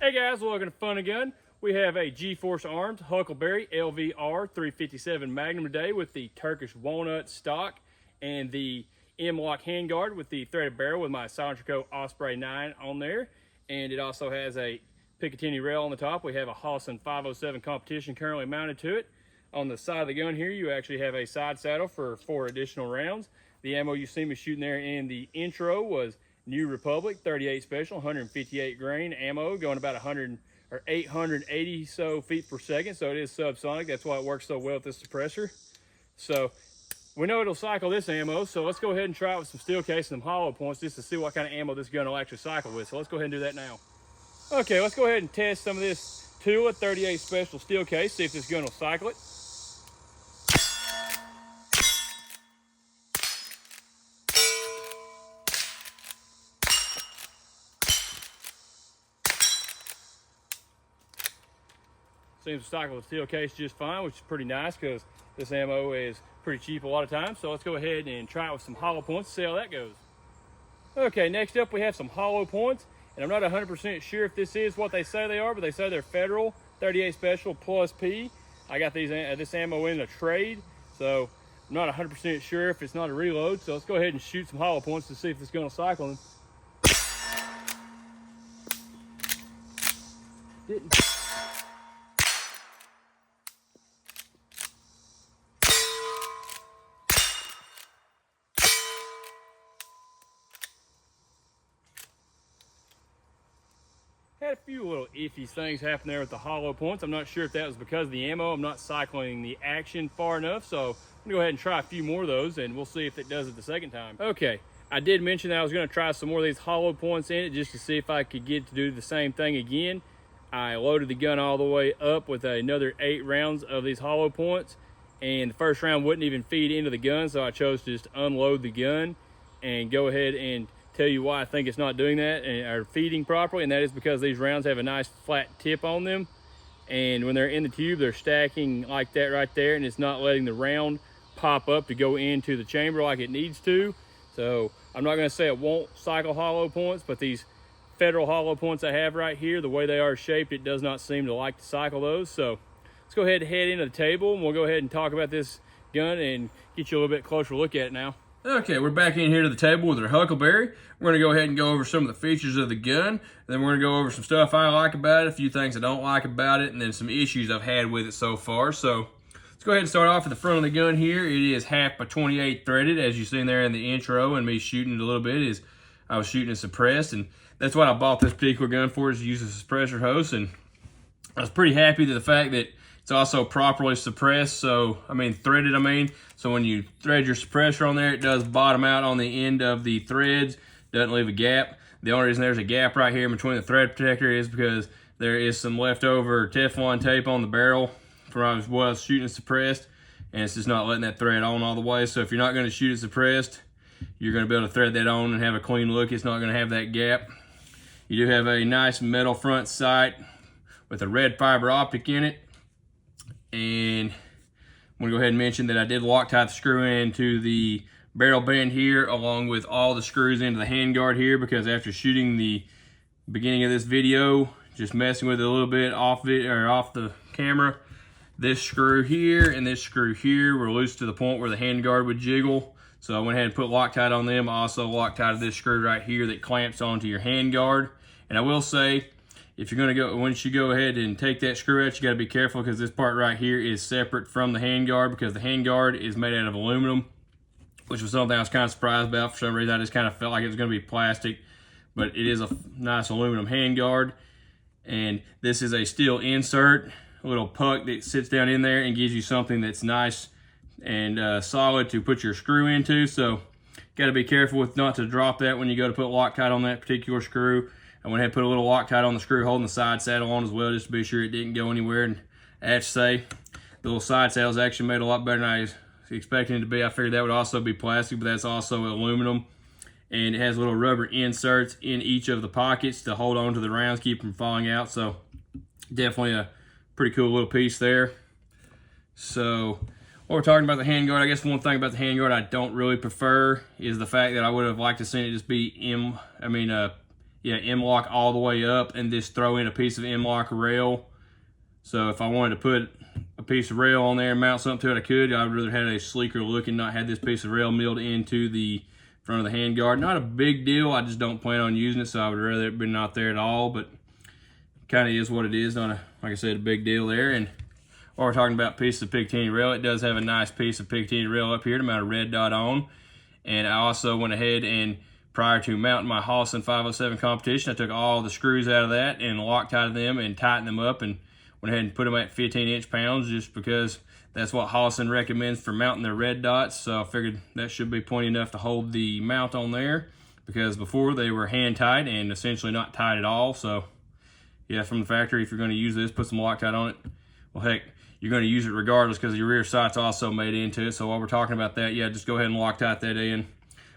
Hey guys, welcome to Fun&gun. We have a GForce Arms Huckleberry LVR 357 Magnum today with the Turkish walnut stock and the M-lock handguard with the threaded barrel with my Silencer Co. Osprey 9 on there. And it also has a Picatinny rail on the top. We have a Hawson 507 competition currently mounted to it. On the side of the gun here, you actually have a side saddle for 4 additional rounds. The ammo you see me shooting there in the intro was New Republic 38 Special, 158 grain ammo, going about 880 so feet per second. So it is subsonic. That's why it works so well with this suppressor. So we know it'll cycle this ammo. So let's go ahead and try it with some steel case and some hollow points just to see what kind of ammo this gun will actually cycle with. So let's go ahead and do that now. Okay, let's go ahead and test some of this Tula 38 Special steel case, see if this gun will cycle it. Seems to cycle the steel case just fine, which is pretty nice because this ammo is pretty cheap a lot of times. So let's go ahead and try it with some hollow points to see how that goes. Okay, next up we have some hollow points. And I'm not 100% sure if this is what they say they are, but they say they're Federal 38 Special plus P. I got this ammo in a trade, so I'm not 100% sure if it's not a reload. So let's go ahead and shoot some hollow points to see if this gun will cycle them. Didn't. Had a few little iffy things happen there with the hollow points. I'm not sure if that was because of the ammo. I'm not cycling the action far enough, so I'm gonna go ahead and try a few more of those and we'll see if it does it the second time. Okay, I did mention that I was gonna try some more of these hollow points in it just to see if I could get to do the same thing again. I loaded the gun all the way up with another 8 rounds of these hollow points, and the first round wouldn't even feed into the gun, so I chose to just unload the gun and go ahead and tell you why I think it's not doing that and are feeding properly, and that is because these rounds have a nice flat tip on them, and when they're in the tube they're stacking like that right there, and it's not letting the round pop up to go into the chamber like it needs to. So I'm not going to say it won't cycle hollow points, but these Federal hollow points I have right here, the way they are shaped, it does not seem to like to cycle those. So let's go ahead and head into the table and we'll go ahead and talk about this gun and get you a little bit closer look at it now. Okay, we're back in here to the table with our Huckleberry. We're going to go ahead and go over some of the features of the gun. Then we're going to go over some stuff I like about it, a few things I don't like about it, and then some issues I've had with it so far. So let's go ahead and start off at the front of the gun here. It is 1/2 by 28 threaded, as you've seen there in the intro, and me shooting it a little bit I was shooting it suppressed, and that's what I bought this particular gun for, is to use a suppressor hose. And I was pretty happy to the fact that it's also properly suppressed, threaded. So when you thread your suppressor on there, it does bottom out on the end of the threads, doesn't leave a gap. The only reason there's a gap right here between the thread protector is because there is some leftover Teflon tape on the barrel from when I was shooting it suppressed, and it's just not letting that thread on all the way. So if you're not going to shoot it suppressed, you're going to be able to thread that on and have a clean look. It's not going to have that gap. You do have a nice metal front sight with a red fiber optic in it. And I'm going to go ahead and mention that I did Loctite the screw into the barrel band here, along with all the screws into the handguard here, because after shooting the beginning of this video, just messing with it a little bit off the camera, this screw here and this screw here were loose to the point where the handguard would jiggle. So I went ahead and put Loctite on them. I also Loctited this screw right here that clamps onto your handguard. And I will say, if you're going to once you go ahead and take that screw out, you got to be careful, because this part right here is separate from the handguard, because the handguard is made out of aluminum, which was something I was kind of surprised about. For some reason, I just kind of felt like it was going to be plastic, but it is a nice aluminum handguard. And this is a steel insert, a little puck that sits down in there and gives you something that's nice and solid to put your screw into. So got to be careful with not to drop that when you go to put Loctite on that particular screw. I went ahead and put a little Loctite on the screw holding the side saddle on as well, just to be sure it didn't go anywhere. And I have to say, the little side saddle is actually made a lot better than I was expecting it to be. I figured that would also be plastic, but that's also aluminum. And it has little rubber inserts in each of the pockets to hold on to the rounds, keep them from falling out. So definitely a pretty cool little piece there. So while we're talking about the handguard, I guess one thing about the handguard I don't really prefer is the fact that I would have liked to see it just be M-lock all the way up and just throw in a piece of M-lock rail. So if I wanted to put a piece of rail on there and mount something to it, I could. I would rather have a sleeker look and not have this piece of rail milled into the front of the handguard. Not a big deal. I just don't plan on using it, so I would rather it be not there at all. But kind of is what it is. Not a, like I said, a big deal there. And while we're talking about pieces of Picatinny rail, it does have a nice piece of Picatinny rail up here to mount a red dot on. And I also went ahead and, prior to mounting my Holston 507 competition, I took all the screws out of that and Loctited them and tightened them up and went ahead and put them at 15 inch-pounds, just because that's what Holston recommends for mounting their red dots. So I figured that should be plenty enough to hold the mount on there, because before they were hand tied and essentially not tied at all. So yeah, from the factory, if you're going to use this, put some Loctite on it. Well, heck, you're going to use it regardless, because your rear sight's also made into it. So while we're talking about that, yeah, just go ahead and Loctite that in.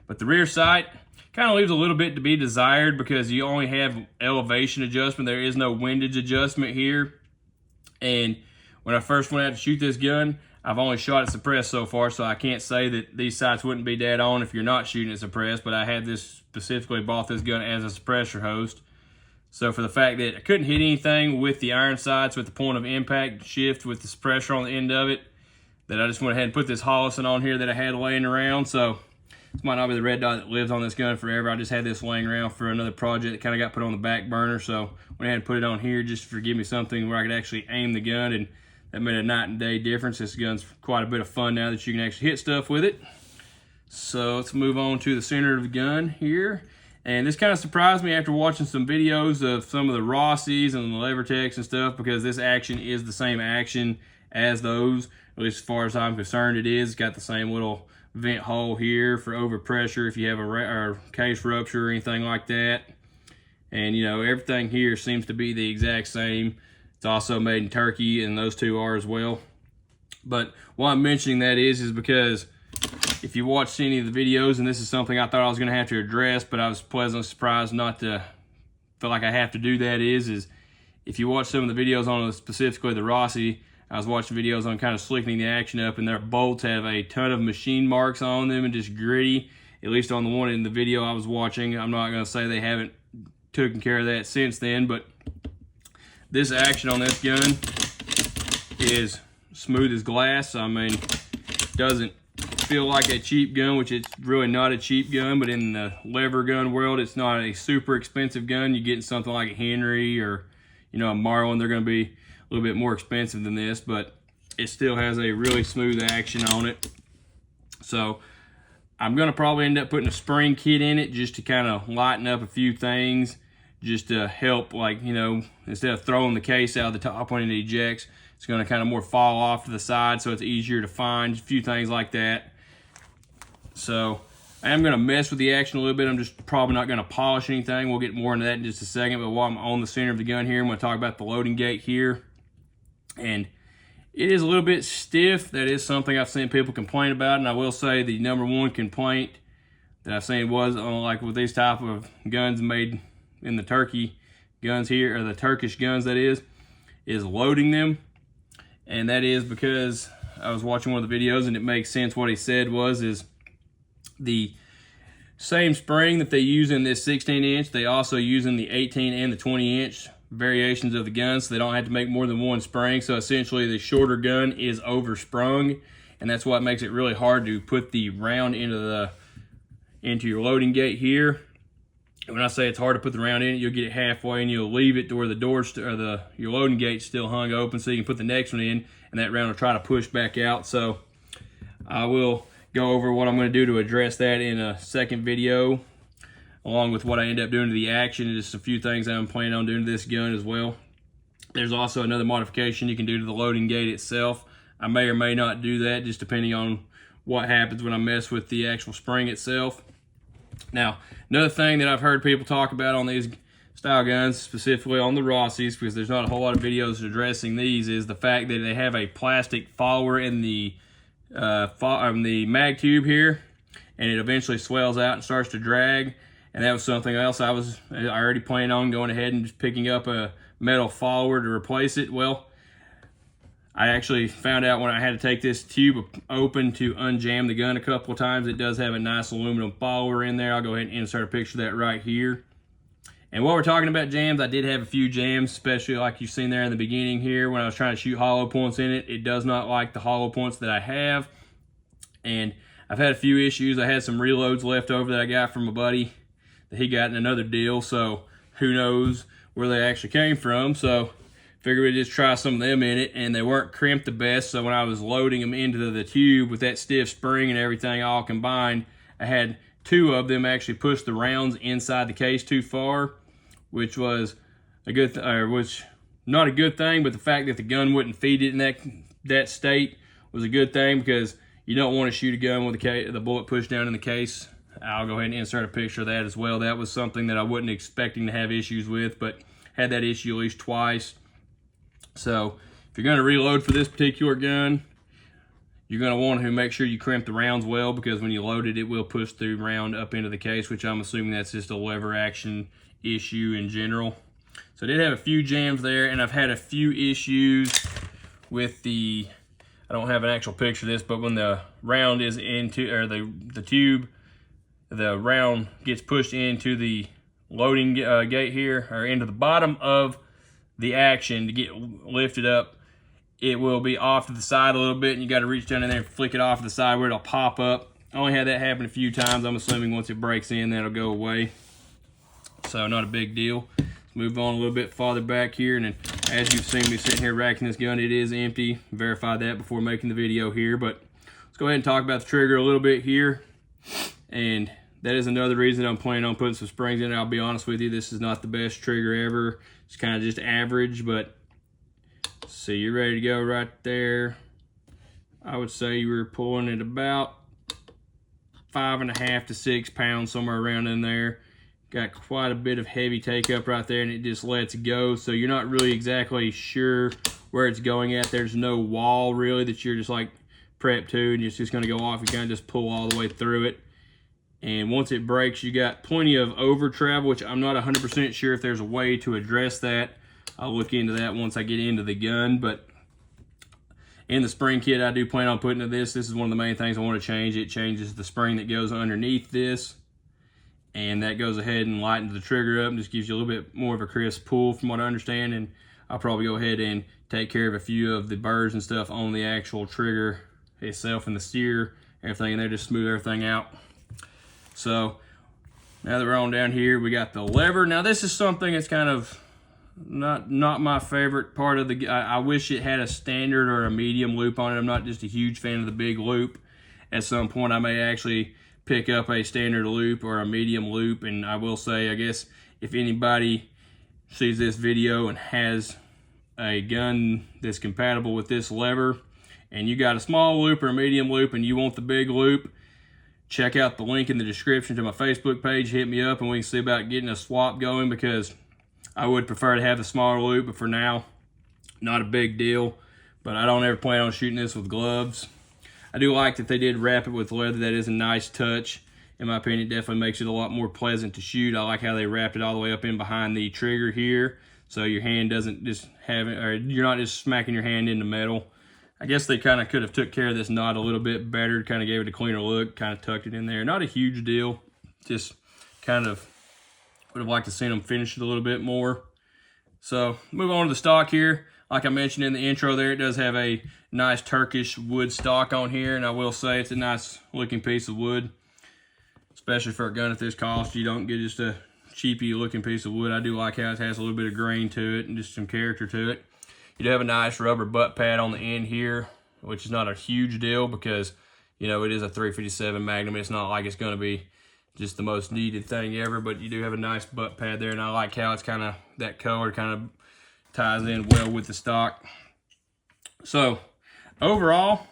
But the rear sight kind of leaves a little bit to be desired, because you only have elevation adjustment. There is no windage adjustment here. And when I first went out to shoot this gun, I've only shot it suppressed so far, so I can't say that these sights wouldn't be dead on if you're not shooting it suppressed. But I had this specifically, bought this gun as a suppressor host. So for the fact that I couldn't hit anything with the iron sights with the point of impact shift with the suppressor on the end of it, that I just went ahead and put this Holston on here that I had laying around. So this might not be the red dot that lives on this gun forever. I just had this laying around for another project that kind of got put on the back burner. So went ahead and put it on here just to give me something where I could actually aim the gun, and that made a night and day difference. This gun's quite a bit of fun now that you can actually hit stuff with it. So let's move on to the center of the gun here. And this kind of surprised me after watching some videos of some of the Rossies and the Levertechs and stuff, because this action is the same action as those. At least as far as I'm concerned, it is. It's got the same little vent hole here for overpressure if you have a case rupture or anything like that. And you know, everything here seems to be the exact same. It's also made in Turkey, and those two are as well. But why I'm mentioning that is because if you watched any of the videos, and this is something I thought I was going to have to address, but I was pleasantly surprised not to feel like I have to do that, is if you watch some of the videos on specifically the Rossi, I was watching videos on kind of slickening the action up, and their bolts have a ton of machine marks on them and just gritty, at least on the one in the video I was watching. I'm not going to say they haven't taken care of that since then, but this action on this gun is smooth as glass. I mean, doesn't feel like a cheap gun, which it's really not a cheap gun, but in the lever gun world, it's not a super expensive gun. You're getting something like a Henry or, you know, a Marlin. They're going to be a little bit more expensive than this, but it still has a really smooth action on it. So I'm going to probably end up putting a spring kit in it just to kind of lighten up a few things, just to help, like, you know, instead of throwing the case out of the top when it ejects, it's going to kind of more fall off to the side, so it's easier to find, a few things like that. So I am going to mess with the action a little bit. I'm just probably not going to polish anything. We'll get more into that in just a second. But while I'm on the center of the gun here, I'm going to talk about the loading gate here. And it is a little bit stiff. That is something I've seen people complain about. And I will say the number one complaint that I've seen was on, like, with these type of guns made in the Turkey guns here, or the Turkish guns that is loading them. And that is because I was watching one of the videos, and it makes sense. What he said is the same spring that they use in this 16-inch, they also use in the 18 and the 20-inch variations of the gun, so they don't have to make more than one spring. So essentially the shorter gun is oversprung, and that's what makes it really hard to put the round into your loading gate here. And when I say it's hard to put the round in it, you'll get it halfway and you'll leave it to where the doors or your loading gate's still hung open, so you can put the next one in, and that round will try to push back out. So I will go over what I'm going to do to address that in a second video, along with what I end up doing to the action, and just a few things I'm planning on doing to this gun as well. There's also another modification you can do to the loading gate itself. I may or may not do that, just depending on what happens when I mess with the actual spring itself. Now, another thing that I've heard people talk about on these style guns, specifically on the Rossies, because there's not a whole lot of videos addressing these, is the fact that they have a plastic follower in the mag tube here, and it eventually swells out and starts to drag. And that was something else I already planned on going ahead and just picking up a metal follower to replace it. Well, I actually found out when I had to take this tube open to unjam the gun a couple of times, it does have a nice aluminum follower in there. I'll go ahead and insert a picture of that right here. And while we're talking about jams, I did have a few jams, especially like you've seen there in the beginning here when I was trying to shoot hollow points in it. It does not like the hollow points that I have. And I've had a few issues. I had some reloads left over that I got from a buddy that he got in another deal. So who knows where they actually came from. So figured we'd just try some of them in it, and they weren't crimped the best. So when I was loading them into the tube with that stiff spring and everything all combined, I had 2 of them actually push the rounds inside the case too far, which was a good which not a good thing, but the fact that the gun wouldn't feed it in that state was a good thing, because you don't want to shoot a gun with the bullet pushed down in the case. I'll go ahead and insert a picture of that as well. That was something that I wasn't expecting to have issues with, but had that issue at least twice. So if you're going to reload for this particular gun, you're going to want to make sure you crimp the rounds well, because when you load it, it will push the round up into the case, which I'm assuming that's just a lever action issue in general. So I did have a few jams there, and I've had a few issues with the, I don't have an actual picture of this, but when the round is into, or the tube, the round gets pushed into the loading gate here, or into the bottom of the action to get lifted up, it will be off to the side a little bit, and you got to reach down in there and flick it off to the side where it'll pop up. I only had that happen a few times. I'm assuming once it breaks in, that'll go away. So not a big deal. Let's move on a little bit farther back here, and then as you've seen me sitting here racking this gun, it is empty. Verified that before making the video here, but let's go ahead and talk about the trigger a little bit here. And that is another reason I'm planning on putting some springs in it. I'll be honest with you, this is not the best trigger ever. It's kind of just average, but see, you're ready to go right there. I would say you were pulling it about 5.5 to 6 pounds, somewhere around in there. Got quite a bit of heavy take up right there, and it just lets go. So you're not really exactly sure where it's going at. There's no wall really that you're just like prepped to, and it's just gonna go off. You kind of just pull all the way through it. And once it breaks, you got plenty of over travel, which I'm not 100% sure if there's a way to address that. I'll look into that once I get into the gun. But in the spring kit I do plan on putting to this is one of the main things I want to change. It changes the spring that goes underneath this, and that goes ahead and lightens the trigger up and just gives you a little bit more of a crisp pull from what I understand. And I'll probably go ahead and take care of a few of the burrs and stuff on the actual trigger itself and the steer, everything in there, just smooth everything out. So now that we're on down here, we got the lever. Now this is something that's kind of not my favorite part of the, I wish it had a standard or a medium loop on it. I'm not just a huge fan of the big loop. At some point I may actually pick up a standard loop or a medium loop. And I will say, I guess if anybody sees this video and has a gun that's compatible with this lever, and you got a small loop or a medium loop and you want the big loop, check out the link in the description to my Facebook page. Hit me up and we can see about getting a swap going, because I would prefer to have the smaller loop, but for now, not a big deal. But I don't ever plan on shooting this with gloves. I do like that they did wrap it with leather. That is a nice touch. In my opinion, it definitely makes it a lot more pleasant to shoot. I like how they wrapped it all the way up in behind the trigger here, so your hand doesn't just have it, or you're not just smacking your hand into metal. I guess they kind of could have took care of this knot a little bit better, kind of gave it a cleaner look, kind of tucked it in there. Not a huge deal, just kind of would have liked to see them finish it a little bit more. So move on to the stock here. Like I mentioned in the intro there, it does have a nice Turkish wood stock on here, and I will say it's a nice looking piece of wood, especially for a gun at this cost. You don't get just a cheapy looking piece of wood. I do like how it has a little bit of grain to it and just some character to it. You do have a nice rubber butt pad on the end here, which is not a huge deal because, you know, it is a 357 Magnum. It's not like it's going to be just the most needed thing ever, but you do have a nice butt pad there, and I like how it's kind of, that color kind of ties in well with the stock. So overall,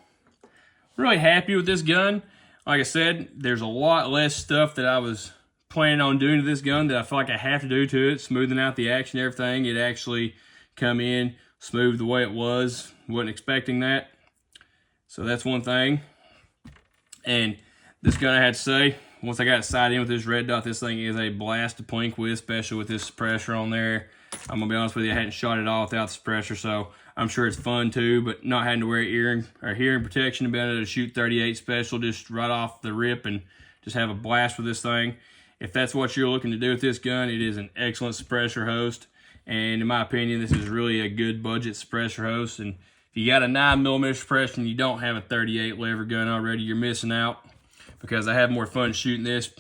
really happy with this gun. Like I said, there's a lot less stuff that I was planning on doing to this gun that I feel like I have to do to it, smoothing out the action, everything. It actually come in smooth the way it was. Wasn't expecting that. So that's one thing. And this gun, I had to say, once I got it sighted in with this red dot, this thing is a blast to plink with, especially with this suppressor on there. I'm gonna be honest with you, I hadn't shot it all without the suppressor, so I'm sure it's fun too, but not having to wear hearing protection and being able to shoot 38 special just right off the rip and just have a blast with this thing. if that's what you're looking to do with this gun, it is an excellent suppressor host. And in my opinion, this is really a good budget suppressor host. And if you got a 9mm suppressor and you don't have a 38 lever gun already, you're missing out, because I have more fun shooting this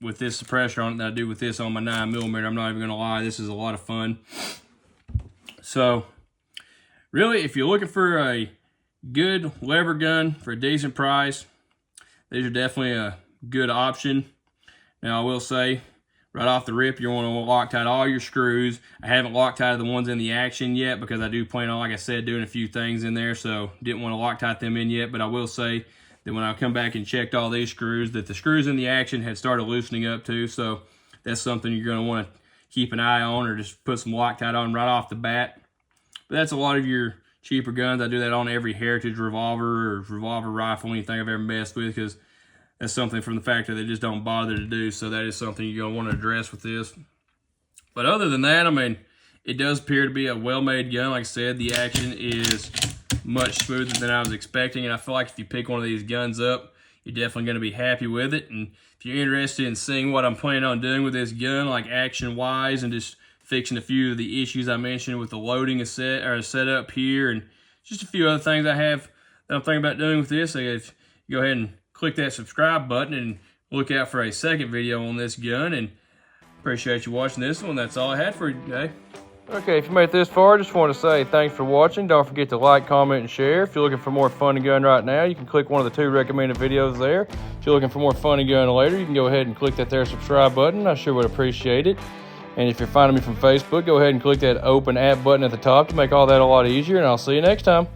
with this suppressor on it than I do with this on my 9mm. I'm not even gonna lie, this is a lot of fun. So really, if you're looking for a good lever gun for a decent price, these are definitely a good option. Now I will say, right off the rip, you want to Loctite all your screws. I haven't Loctited the ones in the action yet, because I do plan on, like I said, doing a few things in there, so didn't want to Loctite them in yet. But I will say that when I come back and checked all these screws, that the screws in the action had started loosening up too, so that's something you're going to want to keep an eye on, or just put some Loctite on right off the bat. But that's a lot of your cheaper guns. I do that on every Heritage revolver or revolver rifle, anything I've ever messed with, because that's something from the factory they just don't bother to do, so that is something you're going to want to address with this. But other than that, I mean, it does appear to be a well-made gun. Like I said, the action is much smoother than I was expecting, and I feel like if you pick one of these guns up, you're definitely going to be happy with it. And if you're interested in seeing what I'm planning on doing with this gun, like action-wise, and just fixing a few of the issues I mentioned with the loading setup here, and just a few other things I have that I'm thinking about doing with this, if you go ahead and click that subscribe button and look out for a second video on this gun. And appreciate you watching this one. That's all I had for you today. Okay, if you made it this far, I just want to say thanks for watching. Don't forget to like, comment, and share. If you're looking for more Fun and Gun right now, you can click one of the 2 recommended videos there. If you're looking for more Fun and Gun later, you can go ahead and click that there subscribe button. I sure would appreciate it. And if you're finding me from Facebook, go ahead and click that open app button at the top to make all that a lot easier, and I'll see you next time.